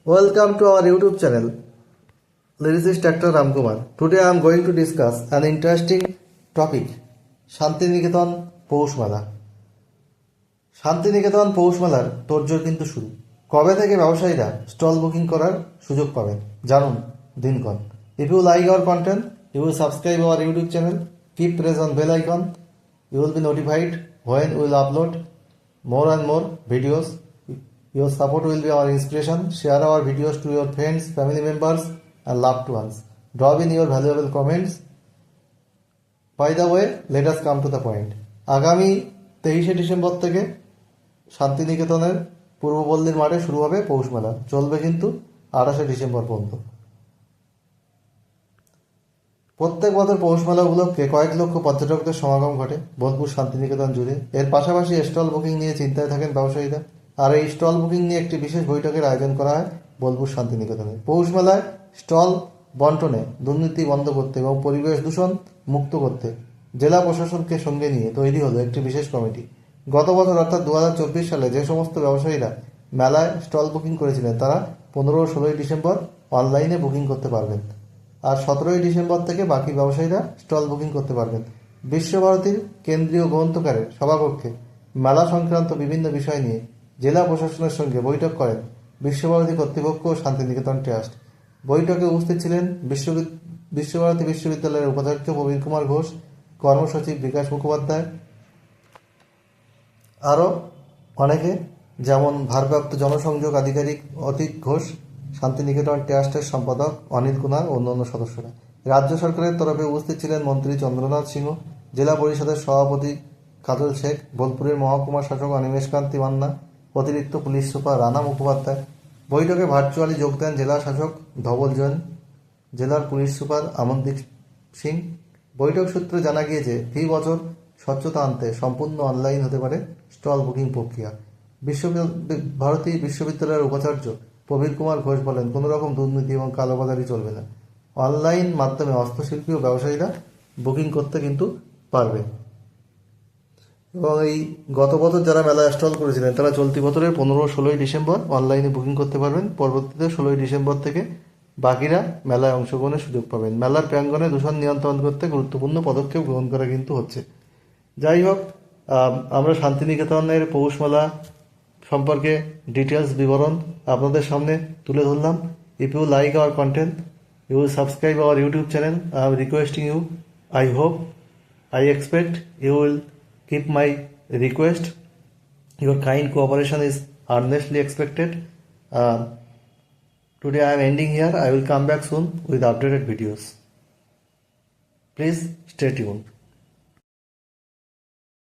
Welcome to our YouTube channel. This is Dr. Ramkumar. Today I am going to discuss an interesting topic. Santiniketan পৌষ মেলা। শান্তিনিকেতন পৌষ মেলার তোড়জোড় কিন্তু শুরু। কবে থেকে ব্যবসায়ীরা স্টল বুকিং করার সুযোগ পাবেন জানুন দিনক্ষণ। If you like our content, you will subscribe our YouTube channel. Keep press on bell icon. You will be notified when we will upload more and more videos. Your support will be our inspiration. Share our videos to your friends, family members and loved ones. Drop in your valuable comments. By the way, let us come to the point. আগামী 23শে December থেকে শান্তিনিকেতনের পূর্বপল্লীর মাঠে শুরু হবে পৌষ মেলা। চলবে কিন্তু 28শে December পর্যন্ত। প্রত্যেক বছর পৌষ মেলা উপলক্ষে কয়েক লক্ষ পর্যটকদের সমাগম ঘটে বোলপুর শান্তিনিকেতন জুড়ে। এর পাশাপাশি স্টল বুকিং নিয়ে চিন্তায় থাকেন ব্যবসায়ীরা। আর এই স্টল বুকিং নিয়ে একটি বিশেষ বৈঠকের আয়োজন করা হয় বোলপুর শান্তিনিকেতনে। পৌষ মেলায় স্টল বন্টনে দুর্নীতি বন্ধ করতে এবং পরিবেশ দূষণ মুক্ত করতে জেলা প্রশাসনকে সঙ্গে নিয়ে তৈরি হলো একটি বিশেষ কমিটি। গত বছর অর্থাৎ 2024 সালে যে সমস্ত ব্যবসায়ীরা মেলায় স্টল বুকিং করেছিলেন তারা 15-16 ডিসেম্বর অনলাইনে বুকিং করতে পারবেন। আর 17 ডিসেম্বর থেকে বাকি ব্যবসায়ীরা স্টল বুকিং করতে পারবেন। বিশ্বভারতীর কেন্দ্রীয় গ্রন্থকারের সভাকক্ষে মেলা সংক্রান্ত বিভিন্ন বিষয় নিয়ে জেলা প্রশাসনের সঙ্গে বৈঠক করেন বিশ্বভারতী কর্তৃপক্ষ ও শান্তিনিকেতন ট্রাস্ট। বৈঠকে উপস্থিত ছিলেন বিশ্বভারতী বিশ্ববিদ্যালয়ের উপাচার্য প্রবীর কুমার ঘোষ, কর্মসচিব বিকাশ মুখোপাধ্যায়, আরও অনেকে, যেমন ভারপ্রাপ্ত জনসংযোগ আধিকারিক অতীক ঘোষ, শান্তিনিকেতন ট্রাস্টের সম্পাদক অনিল কুমার ও অন্যান্য সদস্যরা। রাজ্য সরকারের তরফে উপস্থিত ছিলেন মন্ত্রী চন্দ্রনাথ সিংহ, জেলা পরিষদের সভাপতি কাজল শেখ, বোলপুরের মহকুমা শাসক অনিমেষ কান্তি মান্না, অতিরিক্ত পুলিশ সুপার রানা মুখোপাধ্যায়। বৈঠকে ভার্চুয়ালি যোগ দেন জেলা শাসক ধবল জৈন, জেলার পুলিশ সুপার আমনদীপ সিং। বৈঠক সূত্রে জানা গিয়েছে বছর স্বচ্ছতা আনতে সম্পূর্ণ অনলাইন হতে পারে স্টল বুকিং প্রক্রিয়া। ভারতী বিশ্ববিদ্যালয়ের উপাচার্য প্রবীর কুমার ঘোষ বলেন, কোনো রকম দুর্নীতি এবং কালোবাজারি চলবে না। অনলাইন মাধ্যমে হস্তশিল্পী ও ব্যবসায়ীরা বুকিং করতে কিন্তু পারবে। এবং এই গত বছর যারা মেলা স্টল করেছিলেন তারা চলতি বছরের 15-16 ডিসেম্বর অনলাইনে বুকিং করতে পারবেন। পরবর্তীতে 16 ডিসেম্বর থেকে বাকিরা মেলায় অংশগ্রহণের সুযোগ পাবেন। মেলার প্রাঙ্গণে দূষণ নিয়ন্ত্রণ করতে গুরুত্বপূর্ণ পদক্ষেপ গ্রহণ করা কিন্তু হচ্ছে। যাই হোক, আমরা শান্তিনিকেতনের পৌষ মেলা সম্পর্কে ডিটেলস বিবরণ আপনাদের সামনে তুলে ধরলাম। If you like our content, you will subscribe our YouTube channel. I am requesting you, I hope, I expect you will keep my request. Your kind cooperation is earnestly expected. Today I am ending here. I will come back soon with updated videos. Please stay tuned.